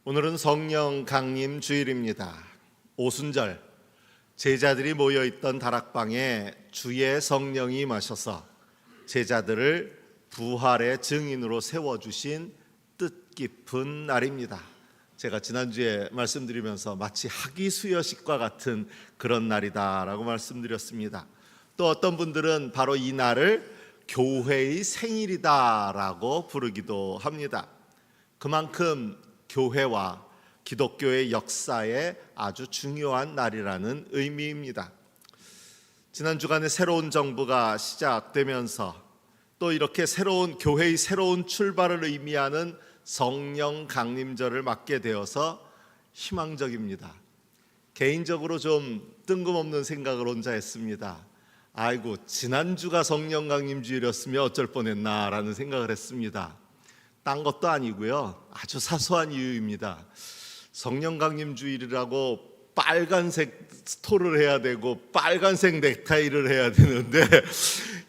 오늘은 성령 강림 주일입니다. 오순절 제자들이 모여있던 다락방에 주의 성령이 임하셔서 제자들을 부활의 증인으로 세워주신 뜻깊은 날입니다. 제가 지난주에 말씀드리면서 마치 학위수여식과 같은 그런 날이다라고 말씀드렸습니다. 또 어떤 분들은 바로 이 날을 교회의 생일이다라고 부르기도 합니다. 그만큼 교회와 기독교의 역사에 아주 중요한 날이라는 의미입니다. 지난 주간에 새로운 정부가 시작되면서 또 이렇게 교회의 새로운 출발을 의미하는 성령 강림절을 맞게 되어서 희망적입니다. 개인적으로 좀 뜬금없는 생각을 혼자 했습니다. 아이고, 지난주가 성령 강림주일이었으면 어쩔 뻔했나라는 생각을 했습니다. 딴 것도 아니고요, 아주 사소한 이유입니다. 성령 강림주일이라고 빨간색 스토를 해야 되고 빨간색 넥타이를 해야 되는데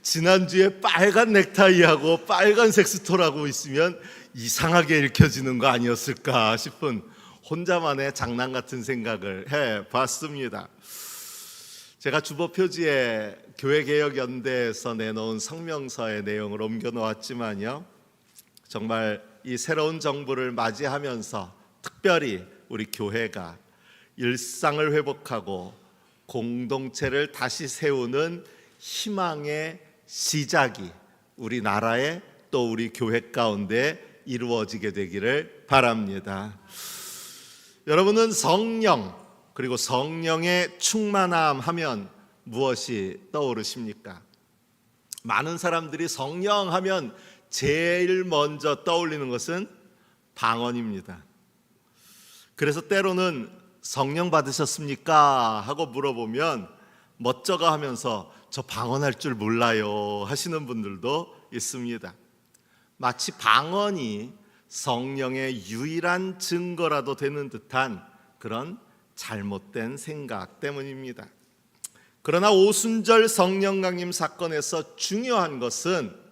지난주에 빨간 넥타이하고 빨간색 스토라고 있으면 이상하게 읽혀지는 거 아니었을까 싶은 혼자만의 장난 같은 생각을 해봤습니다. 제가 주보표지에 교회개혁연대에서 내놓은 성명서의 내용을 옮겨놓았지만요, 정말 이 새로운 정부를 맞이하면서 특별히 우리 교회가 일상을 회복하고 공동체를 다시 세우는 희망의 시작이 우리 나라에 또 우리 교회 가운데 이루어지게 되기를 바랍니다. 여러분은 성령 그리고 성령의 충만함 하면 무엇이 떠오르십니까? 많은 사람들이 성령 하면 제일 먼저 떠올리는 것은 방언입니다. 그래서 때로는 성령 받으셨습니까? 하고 물어보면 멋쩍어 하면서 저 방언할 줄 몰라요 하시는 분들도 있습니다. 마치 방언이 성령의 유일한 증거라도 되는 듯한 그런 잘못된 생각 때문입니다. 그러나 오순절 성령 강림 사건에서 중요한 것은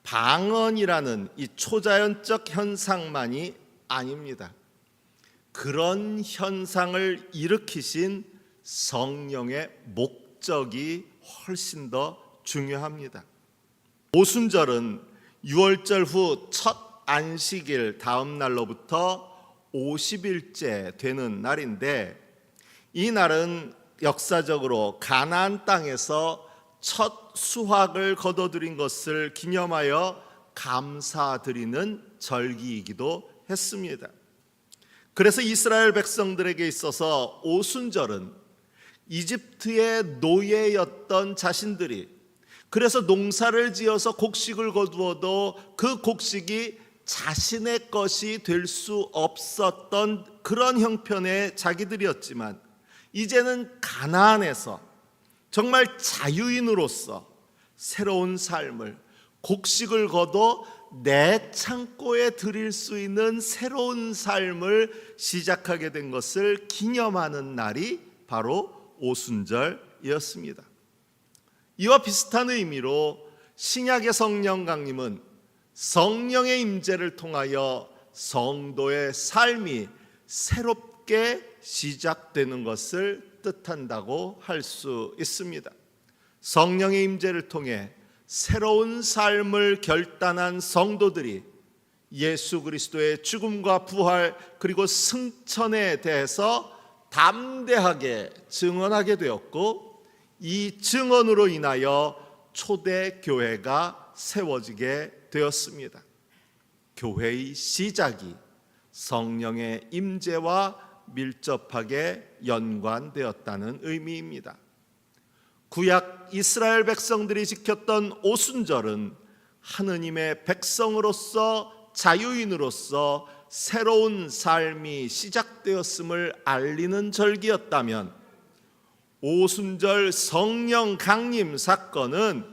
방언이라는 이 초자연적 현상만이 아닙니다. 그런 현상을 일으키신 성령의 목적이 훨씬 더 중요합니다. 오순절은 유월절 후 첫 안식일 다음 날로부터 50일째 되는 날인데, 이 날은 역사적으로 가나안 땅에서 첫 수확을 거둬들인 것을 기념하여 감사드리는 절기이기도 했습니다. 그래서 이스라엘 백성들에게 있어서 오순절은 이집트의 노예였던 자신들이, 그래서 농사를 지어서 곡식을 거두어도 그 곡식이 자신의 것이 될 수 없었던 그런 형편의 자기들이었지만, 이제는 가나안에서 정말 자유인으로서 새로운 삶을, 곡식을 거둬 내 창고에 드릴 수 있는 새로운 삶을 시작하게 된 것을 기념하는 날이 바로 오순절이었습니다. 이와 비슷한 의미로 신약의 성령 강림은 성령의 임재를 통하여 성도의 삶이 새롭게 시작되는 것을 뜻한다고 할 수 있습니다. 성령의 임재를 통해 새로운 삶을 결단한 성도들이 예수 그리스도의 죽음과 부활 그리고 승천에 대해서 담대하게 증언하게 되었고, 이 증언으로 인하여 초대 교회가 세워지게 되었습니다. 교회의 시작이 성령의 임재와 밀접하게 연관되었다는 의미입니다. 구약 이스라엘 백성들이 지켰던 오순절은 하느님의 백성으로서, 자유인으로서 새로운 삶이 시작되었음을 알리는 절기였다면, 오순절 성령 강림 사건은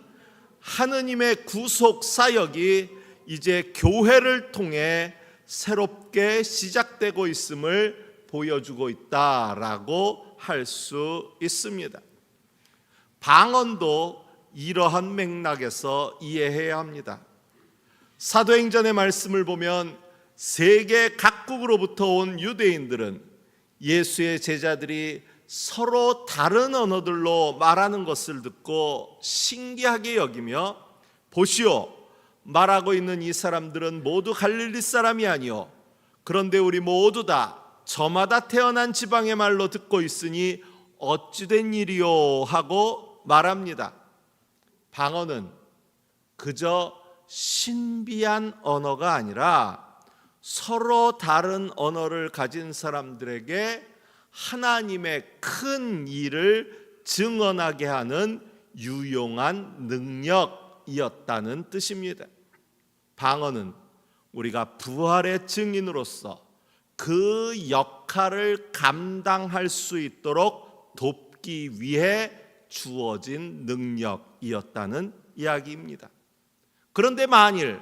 하느님의 구속 사역이 이제 교회를 통해 새롭게 시작되고 있음을 보여주고 있다라고 할 수 있습니다. 방언도 이러한 맥락에서 이해해야 합니다. 사도행전의 말씀을 보면 세계 각국으로부터 온 유대인들은 예수의 제자들이 서로 다른 언어들로 말하는 것을 듣고 신기하게 여기며, 보시오, 말하고 있는 이 사람들은 모두 갈릴리 사람이 아니오. 그런데 우리 모두 다 저마다 태어난 지방의 말로 듣고 있으니 어찌 된 일이요 하고 말합니다. 방언은 그저 신비한 언어가 아니라 서로 다른 언어를 가진 사람들에게 하나님의 큰 일을 증언하게 하는 유용한 능력이었다는 뜻입니다. 방언은 우리가 부활의 증인으로서 그 역할을 감당할 수 있도록 돕기 위해 주어진 능력이었다는 이야기입니다. 그런데 만일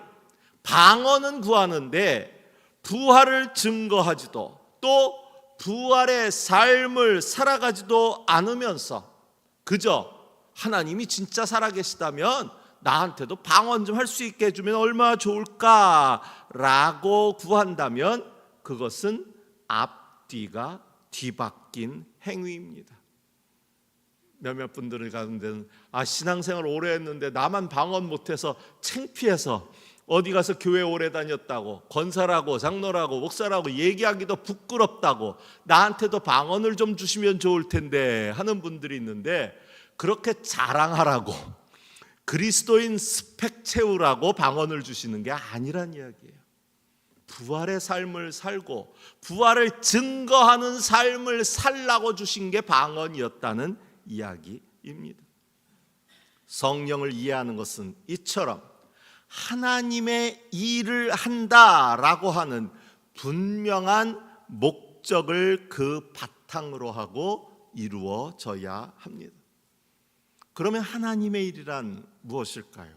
방언은 구하는데 부활을 증거하지도 또 부활의 삶을 살아가지도 않으면서 그저 하나님이 진짜 살아계시다면 나한테도 방언 좀 할 수 있게 해주면 얼마나 좋을까라고 구한다면 그것은 앞뒤가 뒤바뀐 행위입니다. 몇몇 분들을 가운데는 신앙생활 오래 했는데 나만 방언 못해서 창피해서 어디 가서 교회 오래 다녔다고, 권사라고 장로라고 목사라고 얘기하기도 부끄럽다고, 나한테도 방언을 좀 주시면 좋을 텐데 하는 분들이 있는데, 그렇게 자랑하라고 그리스도인 스펙 채우라고 방언을 주시는 게 아니란 이야기예요. 부활의 삶을 살고 부활을 증거하는 삶을 살라고 주신 게 방언이었다는 이야기입니다. 성령을 이해하는 것은 이처럼 하나님의 일을 한다라고 하는 분명한 목적을 그 바탕으로 하고 이루어져야 합니다. 그러면 하나님의 일이란 무엇일까요?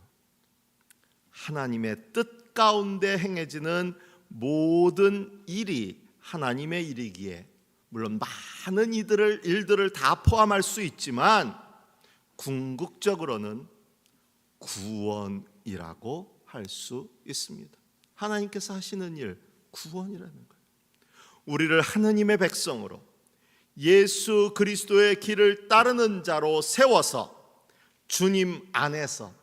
하나님의 뜻 가운데 행해지는 모든 일이 하나님의 일이기에, 물론 많은 일들을 다 포함할 수 있지만 궁극적으로는 구원이라고 할 수 있습니다. 하나님께서 하시는 일, 구원이라는 거예요. 우리를 하나님의 백성으로 예수 그리스도의 길을 따르는 자로 세워서 주님 안에서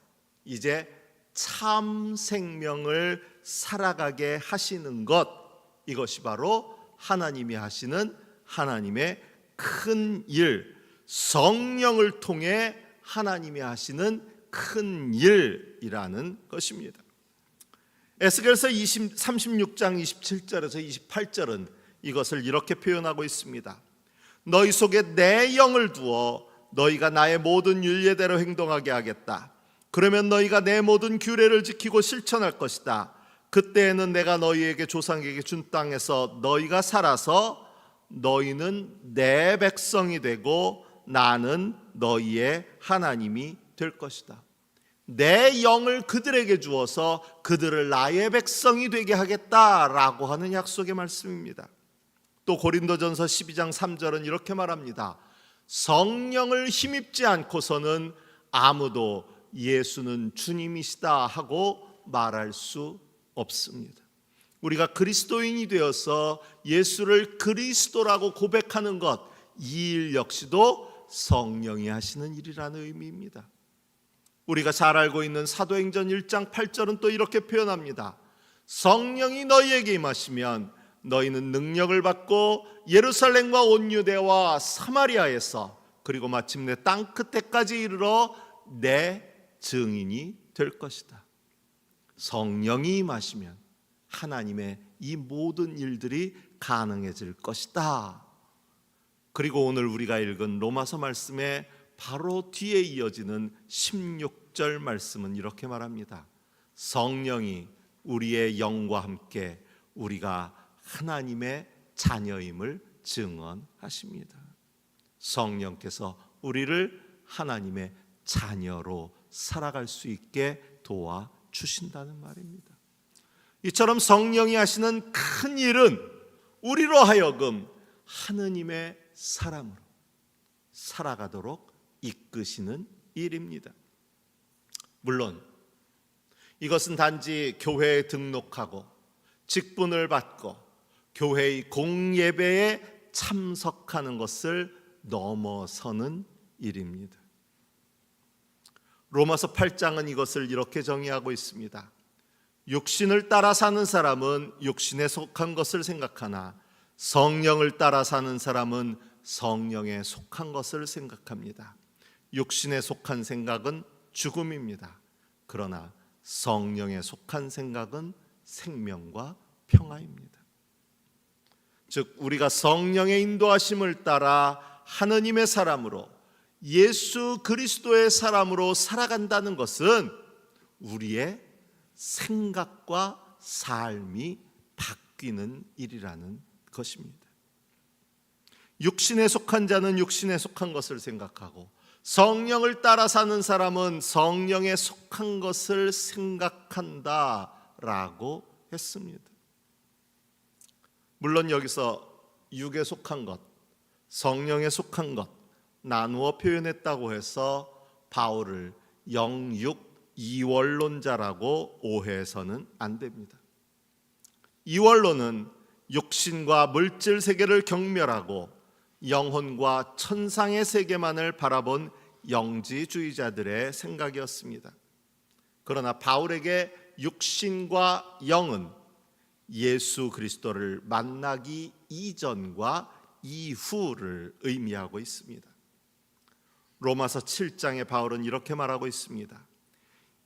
이제 참 생명을 살아가게 하시는 것, 이것이 바로 하나님이 하시는 하나님의 큰 일, 성령을 통해 하나님이 하시는 큰 일이라는 것입니다. 에스겔서 36장 27절에서 28절은 이것을 이렇게 표현하고 있습니다. 너희 속에 내 영을 두어 너희가 나의 모든 율례대로 행동하게 하겠다. 그러면 너희가 내 모든 규례를 지키고 실천할 것이다. 그때에는 내가 너희에게 조상에게 준 땅에서 너희가 살아서 너희는 내 백성이 되고 나는 너희의 하나님이 될 것이다. 내 영을 그들에게 주어서 그들을 나의 백성이 되게 하겠다라고 하는 약속의 말씀입니다. 또 고린도전서 12장 3절은 이렇게 말합니다. 성령을 힘입지 않고서는 아무도 예수는 주님이시다 하고 말할 수 없습니다. 우리가 그리스도인이 되어서 예수를 그리스도라고 고백하는 것, 이 일 역시도 성령이 하시는 일이라는 의미입니다. 우리가 잘 알고 있는 사도행전 1장 8절은 또 이렇게 표현합니다. 성령이 너희에게 임하시면 너희는 능력을 받고 예루살렘과 온 유대와 사마리아에서 그리고 마침내 땅 끝에까지 이르러 내 증인이 될 것이다. 성령이 임하시면 하나님의 이 모든 일들이 가능해질 것이다. 그리고 오늘 우리가 읽은 로마서 말씀에 바로 뒤에 이어지는 16절 말씀은 이렇게 말합니다. 성령이 우리의 영과 함께 우리가 하나님의 자녀임을 증언하십니다. 성령께서 우리를 하나님의 자녀로 살아갈 수 있게 도와주신다는 말입니다. 이처럼 성령이 하시는 큰 일은 우리로 하여금 하느님의 사람으로 살아가도록 이끄시는 일입니다. 물론 이것은 단지 교회에 등록하고 직분을 받고 교회의 공예배에 참석하는 것을 넘어서는 일입니다. 로마서 8장은 이것을 이렇게 정의하고 있습니다. 육신을 따라 사는 사람은 육신에 속한 것을 생각하나 성령을 따라 사는 사람은 성령에 속한 것을 생각합니다. 육신에 속한 생각은 죽음입니다. 그러나 성령에 속한 생각은 생명과 평화입니다. 즉 우리가 성령의 인도하심을 따라 하느님의 사람으로 예수 그리스도의 사람으로 살아간다는 것은 우리의 생각과 삶이 바뀌는 일이라는 것입니다. 육신에 속한 자는 육신에 속한 것을 생각하고 성령을 따라 사는 사람은 성령에 속한 것을 생각한다라고 했습니다. 물론 여기서 육에 속한 것, 성령에 속한 것 나누어 표현했다고 해서 바울을 영육 이원론자라고 오해해서는 안 됩니다. 이원론은 육신과 물질 세계를 경멸하고 영혼과 천상의 세계만을 바라본 영지주의자들의 생각이었습니다. 그러나 바울에게 육신과 영은 예수 그리스도를 만나기 이전과 이후를 의미하고 있습니다. 로마서 7장에 바울은 이렇게 말하고 있습니다.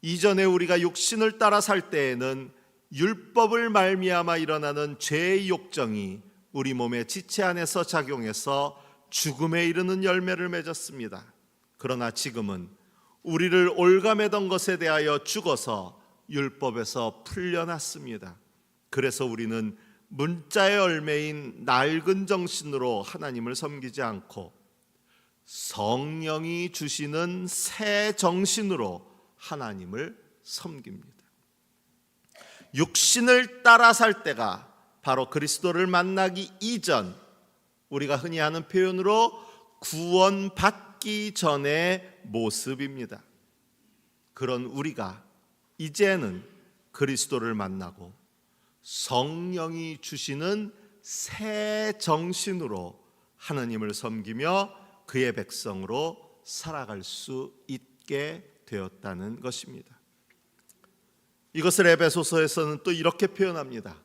이전에 우리가 육신을 따라 살 때에는 율법을 말미암아 일어나는 죄의 욕정이 우리 몸의 지체 안에서 작용해서 죽음에 이르는 열매를 맺었습니다. 그러나 지금은 우리를 올가매던 것에 대하여 죽어서 율법에서 풀려났습니다. 그래서 우리는 문자의 열매인 낡은 정신으로 하나님을 섬기지 않고 성령이 주시는 새 정신으로 하나님을 섬깁니다. 육신을 따라 살 때가 바로 그리스도를 만나기 이전, 우리가 흔히 하는 표현으로 구원받기 전의 모습입니다. 그런 우리가 이제는 그리스도를 만나고 성령이 주시는 새 정신으로 하나님을 섬기며 그의 백성으로 살아갈 수 있게 되었다는 것입니다. 이것을 에베소서에서는 또 이렇게 표현합니다.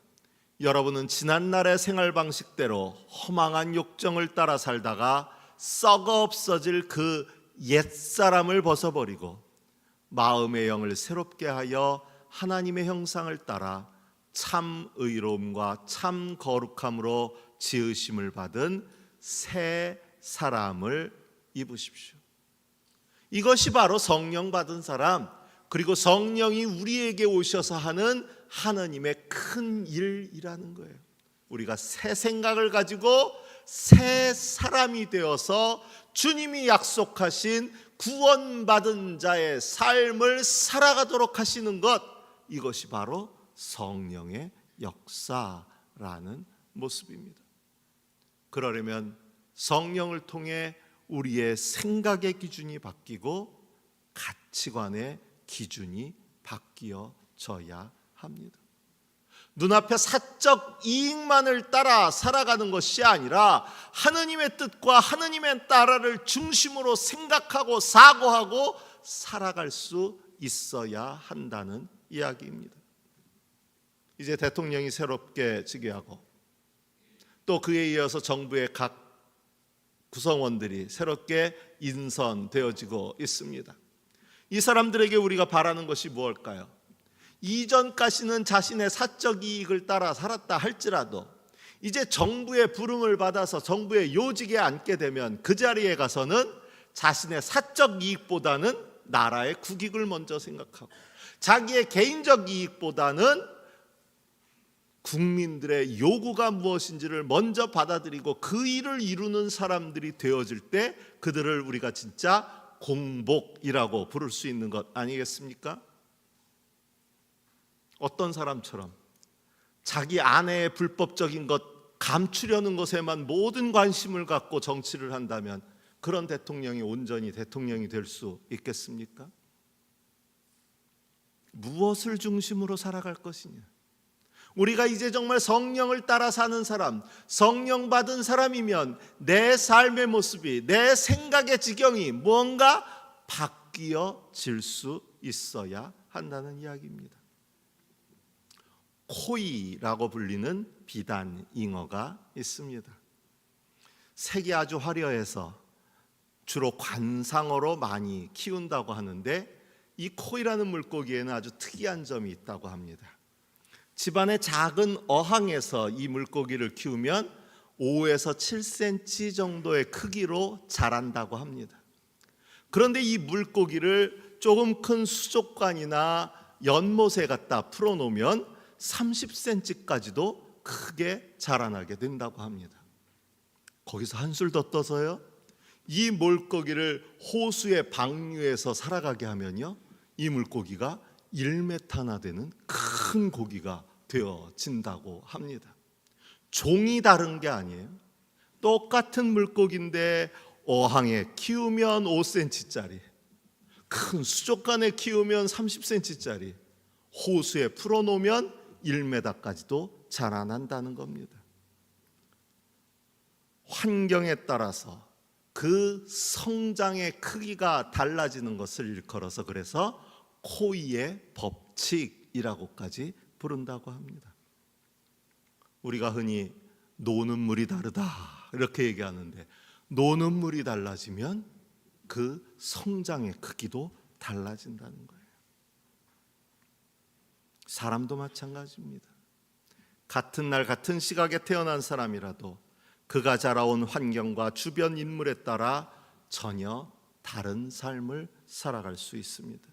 여러분은 지난날의 생활 방식대로 허망한 욕정을 따라 살다가 썩어 없어질 그 옛사람을 벗어버리고 마음의 영을 새롭게 하여 하나님의 형상을 따라 참 의로움과 참 거룩함으로 지으심을 받은 새 사람을 입으십시오. 이것이 바로 성령 받은 사람, 그리고 성령이 우리에게 오셔서 하는 하나님의 큰 일이라는 거예요. 우리가 새 생각을 가지고 새 사람이 되어서 주님이 약속하신 구원받은 자의 삶을 살아가도록 하시는 것, 이것이 바로 성령의 역사라는 모습입니다. 그러려면 성령을 통해 우리의 생각의 기준이 바뀌고 가치관의 기준이 바뀌어져야 합니다. 눈앞에 사적 이익만을 따라 살아가는 것이 아니라 하느님의 뜻과 하느님의 나라를 중심으로 생각하고 사고하고 살아갈 수 있어야 한다는 이야기입니다. 이제 대통령이 새롭게 즉위하고 또 그에 이어서 정부의 각 구성원들이 새롭게 인선되어지고 있습니다. 이 사람들에게 우리가 바라는 것이 무엇일까요? 이전까지는 자신의 사적 이익을 따라 살았다 할지라도 이제 정부의 부름을 받아서 정부의 요직에 앉게 되면 그 자리에 가서는 자신의 사적 이익보다는 나라의 국익을 먼저 생각하고 자기의 개인적 이익보다는 국민들의 요구가 무엇인지를 먼저 받아들이고 그 일을 이루는 사람들이 되어질 때 그들을 우리가 진짜 공복이라고 부를 수 있는 것 아니겠습니까? 어떤 사람처럼 자기 아내의 불법적인 것 감추려는 것에만 모든 관심을 갖고 정치를 한다면 그런 대통령이 온전히 대통령이 될 수 있겠습니까? 무엇을 중심으로 살아갈 것이냐? 우리가 이제 정말 성령을 따라 사는 사람, 성령 받은 사람이면 내 삶의 모습이, 내 생각의 지경이 뭔가 바뀌어질 수 있어야 한다는 이야기입니다. 코이라고 불리는 비단 잉어가 있습니다. 색이 아주 화려해서 주로 관상어로 많이 키운다고 하는데, 이 코이라는 물고기에는 아주 특이한 점이 있다고 합니다. 집안의 작은 어항에서 이 물고기를 키우면 5에서 7cm 정도의 크기로 자란다고 합니다. 그런데 이 물고기를 조금 큰 수족관이나 연못에 갖다 풀어놓으면 30cm까지도 크게 자라나게 된다고 합니다. 거기서 한술 더 떠서요, 이 물고기를 호수의 방류에서 살아가게 하면요, 이 물고기가 1m나 되는 큰 고기가 되어진다고 합니다. 종이 다른 게 아니에요. 똑같은 물고기인데 어항에 키우면 5cm짜리, 큰 수족관에 키우면 30cm짜리, 호수에 풀어놓으면 1m까지도 자라난다는 겁니다. 환경에 따라서 그 성장의 크기가 달라지는 것을 일컬어서 그래서 코이의 법칙이라고까지 부른다고 합니다. 우리가 흔히 노는 물이 다르다 이렇게 얘기하는데, 노는 물이 달라지면 그 성장의 크기도 달라진다는 거예요. 사람도 마찬가지입니다. 같은 날 같은 시각에 태어난 사람이라도 그가 자라온 환경과 주변 인물에 따라 전혀 다른 삶을 살아갈 수 있습니다.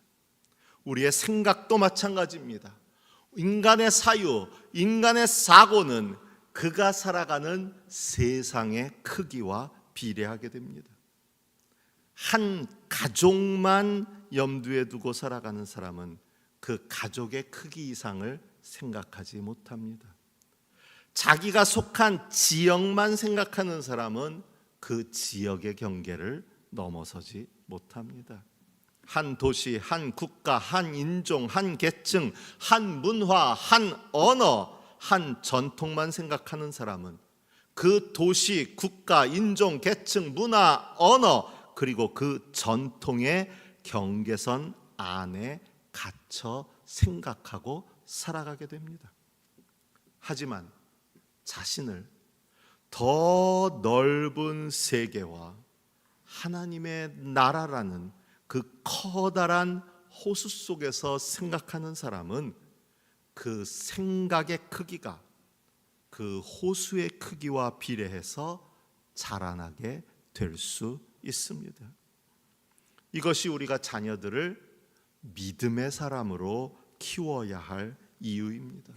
우리의 생각도 마찬가지입니다. 인간의 사유, 인간의 사고는 그가 살아가는 세상의 크기와 비례하게 됩니다. 한 가족만 염두에 두고 살아가는 사람은 그 가족의 크기 이상을 생각하지 못합니다. 자기가 속한 지역만 생각하는 사람은 그 지역의 경계를 넘어서지 못합니다. 한 도시, 한 국가, 한 인종, 한 계층, 한 문화, 한 언어, 한 전통만 생각하는 사람은 그 도시, 국가, 인종, 계층, 문화, 언어, 그리고 그 전통의 경계선 안에 갇혀 생각하고 살아가게 됩니다. 하지만 자신을 더 넓은 세계와 하나님의 나라라는 그 커다란 호수 속에서 생각하는 사람은 그 생각의 크기가 그 호수의 크기와 비례해서 자라나게 될 수 있습니다. 이것이 우리가 자녀들을 믿음의 사람으로 키워야 할 이유입니다.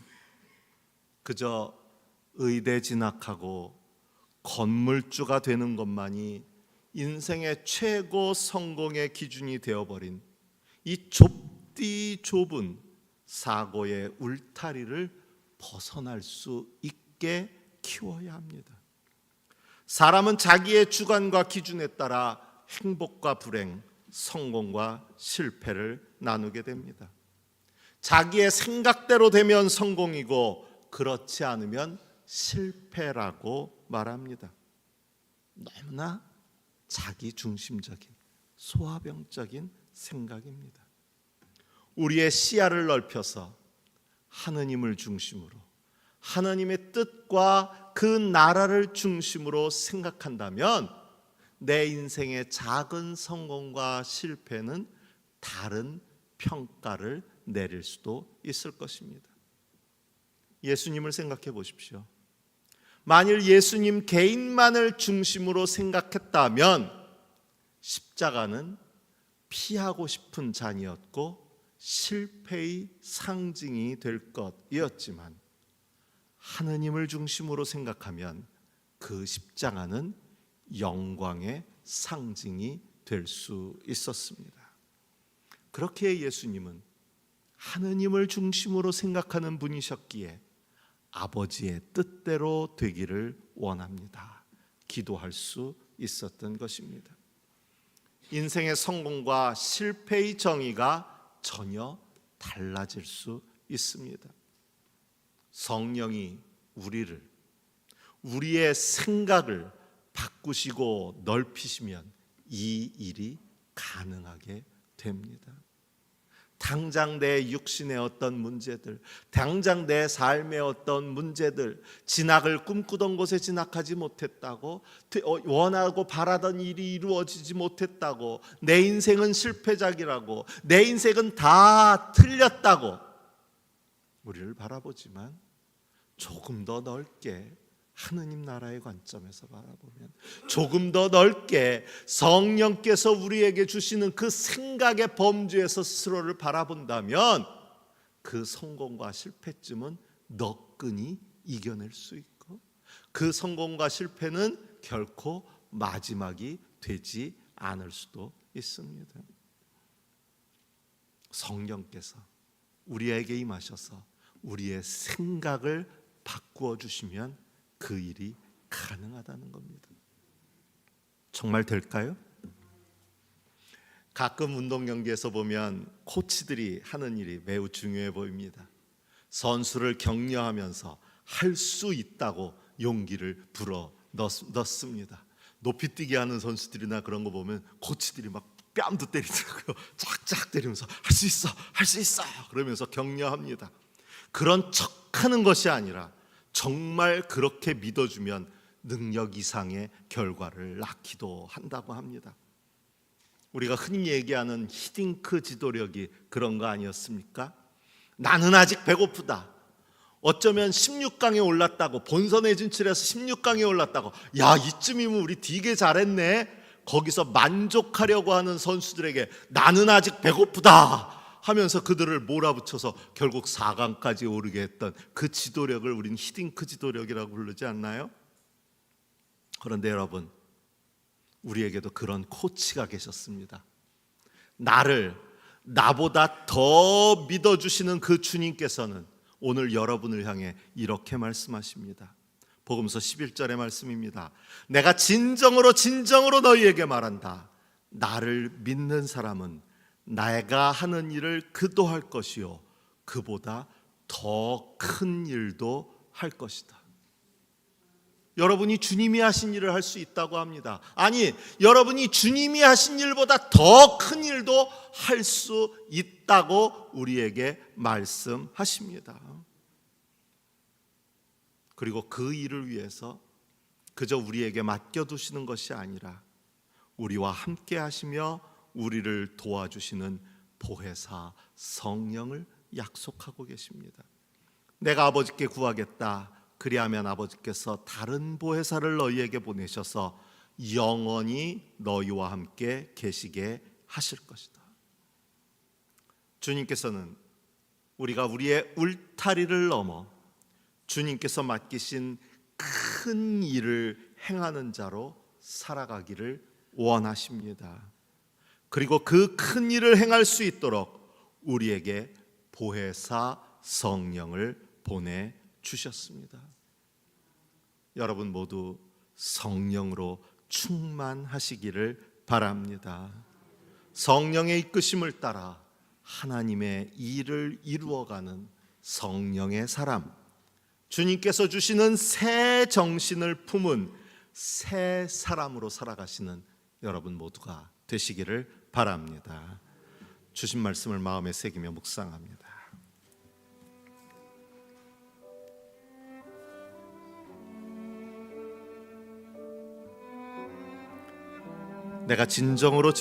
그저 의대 진학하고 건물주가 되는 것만이 인생의 최고 성공의 기준이 되어버린 이 좁디 좁은 사고의 울타리를 벗어날 수 있게 키워야 합니다. 사람은 자기의 주관과 기준에 따라 행복과 불행, 성공과 실패를 나누게 됩니다. 자기의 생각대로 되면 성공이고 그렇지 않으면 실패라고 말합니다. 너무나 자기 중심적인 소화병적인 생각입니다. 우리의 시야를 넓혀서 하느님을 중심으로, 하나님의 뜻과 그 나라를 중심으로 생각한다면 내 인생의 작은 성공과 실패는 다른 평가를 내릴 수도 있을 것입니다. 예수님을 생각해 보십시오. 만일 예수님 개인만을 중심으로 생각했다면 십자가는 피하고 싶은 잔이었고 실패의 상징이 될 것이었지만, 하느님을 중심으로 생각하면 그 십자가는 영광의 상징이 될 수 있었습니다. 그렇게 예수님은 하느님을 중심으로 생각하는 분이셨기에 아버지의 뜻대로 되기를 원합니다. 기도할 수 있었던 것입니다. 인생의 성공과 실패의 정의가 전혀 달라질 수 있습니다. 성령이 우리의 생각을 바꾸시고 넓히시면 이 일이 가능하게 됩니다. 당장 내 육신의 어떤 문제들, 당장 내 삶의 어떤 문제들, 진학을 꿈꾸던 곳에 진학하지 못했다고, 원하고 바라던 일이 이루어지지 못했다고, 내 인생은 실패작이라고, 내 인생은 다 틀렸다고 우리를 바라보지만 조금 더 넓게 하느님 나라의 관점에서 바라보면, 조금 더 넓게 성령께서 우리에게 주시는 그 생각의 범주에서 스스로를 바라본다면 그 성공과 실패쯤은 너끈히 이겨낼 수 있고, 그 성공과 실패는 결코 마지막이 되지 않을 수도 있습니다. 성령께서 우리에게 임하셔서 우리의 생각을 바꾸어 주시면 그 일이 가능하다는 겁니다. 정말 될까요? 가끔 운동 경기에서 보면 코치들이 하는 일이 매우 중요해 보입니다. 선수를 격려하면서 할 수 있다고 용기를 불어 넣습니다. 높이뛰기 하는 선수들이나 그런 거 보면 코치들이 막 뺨도 때리더라고요. 쫙쫙 때리면서 할 수 있어, 할 수 있어 그러면서 격려합니다. 그런 척하는 것이 아니라 정말 그렇게 믿어주면 능력 이상의 결과를 낳기도 한다고 합니다. 우리가 흔히 얘기하는 히딩크 지도력이 그런 거 아니었습니까? 나는 아직 배고프다. 어쩌면 16강에 올랐다고, 본선에 진출해서 16강에 올랐다고, 야 이쯤이면 우리 되게 잘했네, 거기서 만족하려고 하는 선수들에게 나는 아직 배고프다 하면서 그들을 몰아붙여서 결국 4강까지 오르게 했던 그 지도력을 우리는 히딩크 지도력이라고 부르지 않나요? 그런데 여러분, 우리에게도 그런 코치가 계셨습니다. 나보다 더 믿어주시는 그 주님께서는 오늘 여러분을 향해 이렇게 말씀하십니다. 복음서 11절의 말씀입니다. 내가 진정으로 너희에게 말한다. 나를 믿는 사람은 내가 하는 일을 그도 할 것이요 그보다 더 큰 일도 할 것이다. 여러분이 주님이 하신 일을 할 수 있다고 합니다. 아니, 여러분이 주님이 하신 일보다 더 큰 일도 할 수 있다고 우리에게 말씀하십니다. 그리고 그 일을 위해서 그저 우리에게 맡겨두시는 것이 아니라 우리와 함께 하시며 우리를 도와주시는 보혜사 성령을 약속하고 계십니다. 내가 아버지께 구하겠다. 그리하면 아버지께서 다른 보혜사를 너희에게 보내셔서 영원히 너희와 함께 계시게 하실 것이다. 주님께서는 우리가 우리의 울타리를 넘어 주님께서 맡기신 큰 일을 행하는 자로 살아가기를 원하십니다. 그리고 그 큰 일을 행할 수 있도록 우리에게 보혜사 성령을 보내주셨습니다. 여러분 모두 성령으로 충만하시기를 바랍니다. 성령의 이끄심을 따라 하나님의 일을 이루어가는 성령의 사람, 주님께서 주시는 새 정신을 품은 새 사람으로 살아가시는 여러분 모두가 되시기를 바랍니다. 주신 말씀을 마음에 새기며 묵상합니다. 내가 진정으로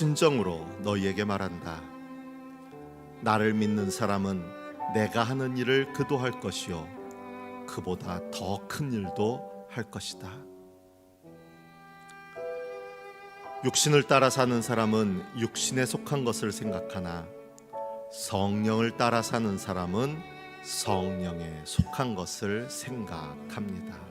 너희에게 말한다. 나를 믿는 사람은 내가 하는 일을 그도 할 것이요 그보다 더 큰 일도 할 것이다. 육신을 따라 사는 사람은 육신에 속한 것을 생각하나 성령을 따라 사는 사람은 성령에 속한 것을 생각합니다.